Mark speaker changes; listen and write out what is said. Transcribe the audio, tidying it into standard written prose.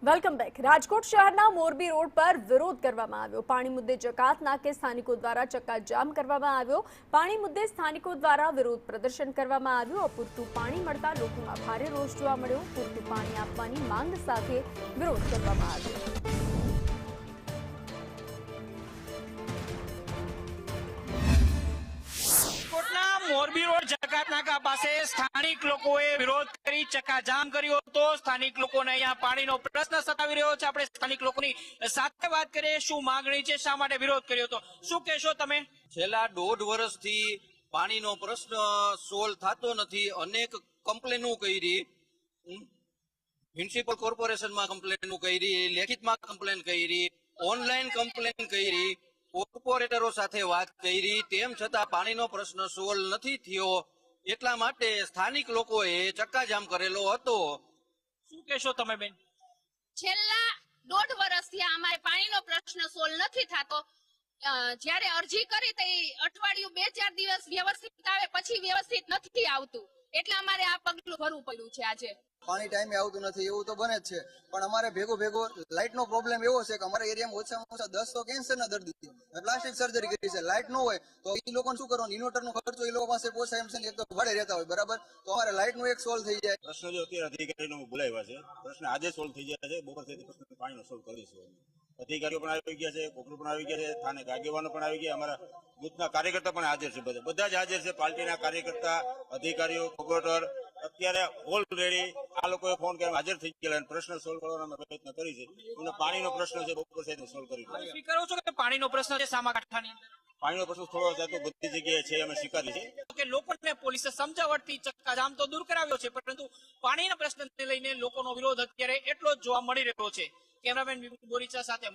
Speaker 1: Welcome back. Rajkot શહેરના Morbi road પર વિરોધ કરવામાં આવ્યો। પાણી મુદ્દે જકાત નાકે સ્થાનિકો દ્વારા ચક્કાજામ કરવામાં આવ્યો। પાણી મુદ્દે સ્થાનિકો દ્વારા વિરોધ પ્રદર્શન કરવામાં આવ્યું। અપૂરતું પાણી મળતા લોકોમાં ભારે રોષ જોવા મળ્યો। પૂરતું પાણી આપવાની માંગ સાથે વિરોધ કરવામાં આવ્યો।
Speaker 2: મોરબી રોડ જકાત નાકા પાસે સ્થાનિક લોકોએ વિરોધ કરી ચક્કાજામ કર્યો હતો। સ્થાનિક લોકોને અહીંયા પાણીનો પ્રશ્ન સતાવી રહ્યો છે। આપણે સ્થાનિક લોકોની સાથે વાત કરીએ, શું માંગણી છે, શા માટે વિરોધ કર્યો હતો, શું કહેશો તમે?
Speaker 3: છેલ્લા 1.5 વર્ષથી પાણીનો પ્રશ્ન સોલ્વ થતો નથી। અનેક કમ્પ્લેનો કરી, મ્યુનિસિપલ કોર્પોરેશનમાં કમ્પ્લેનો કરી, લેખિતમાં કમ્પ્લેન કરી, ઓનલાઈન કમ્પ્લેન કરી, કોર્પોરેટરો સાથે વાત કરી, તેમ છતાં પાણીનો પ્રશ્ન સોલ્વ નથી થયો। એટલા માટે સ્થાનિક લોકોએ ચક્કાજામ કરેલો હતો।
Speaker 2: શું કહેશો તમે બેન?
Speaker 4: છેલ્લા 1.5 વર્ષથી અમારે પાણીનો પ્રશ્ન સોલ્વ નથી થતો। જ્યારે અરજી કરી તો અઠવાડિયું 2-4 દિવસ વ્યવસ્થિત આવે, પછી વ્યવસ્થિત નથી આવતું, એટલે અમારે આ પગલું ભરવું પડ્યું છે। આજે
Speaker 5: પાણી ટાઈમે આવતું નથી એવું તો બને જ છે, પણ અમારે ભેગો લાઇટનો પ્રોબ્લેમ એવો છે કે અમારા એરિયામાં ઓછામાં ઓછા 10 તો કેન્સરના દર્દી છે, પ્લાસ્ટિક સર્જરી કરી છે। લાઇટ ન હોય તો એ લોકોને શું કરવાનું? ઇન્વર્ટરનો ખર્ચો એ લોકો પાસે પોસાય એમ છે, એક તો ભાડે રહેતા હોય, બરાબર? તો અમારે લાઇટનું એક સોલ્વ થઈ જાય।
Speaker 6: પ્રશ્ન જો અત્યારે અધિકારીનો બોલાવ્યા છે, પ્રશ્ન આજે સોલ્વ થઈ જાય છે। બપોર સુધી પ્રશ્ન પાણીનો સોલ્વ કરીશું। અધિકારીઓ પણ આવી ગયા છે, કોકરો પણ આવી ગયા છે, સ્થાનિક આગેવાનો પણ આવી ગયા, અમારા બુથના કાર્યકર્તા પણ હાજર છે, બધા જ હાજર છે। પાર્ટીના કાર્યકર્તા, અધિકારીઓ, કોર્પોરેટર અત્યારે ઓલરેડી આ લોકોએ ફોન કરીને હાજર થઈ ગયેલા, પ્રશ્ન સોલ્વ કરવાનો પ્રયત્ન કરી છે। અને પાણીનો પ્રશ્ન છે, બપોર સુધી સોલ્વ કરી
Speaker 2: સ્વીકારો છો કે પાણીનો પ્રશ્ન છે સામાકાંઠાની અંદર?
Speaker 6: પાણીનો પ્રશ્ન થોડો જાતો બધી જગ્યાએ છે, અમે સ્વીકારીએ છીએ
Speaker 2: કે લોકોને પોલીસે સમજાવટથી ચક્કાજામ તો દૂર કરાવ્યો છે, પરંતુ પાણીના પ્રશ્નને લઈને લોકોનો વિરોધ અત્યારે એટલો જ જોવા મળી રહ્યો છે। કેમેરામેન બોરીચા સાથે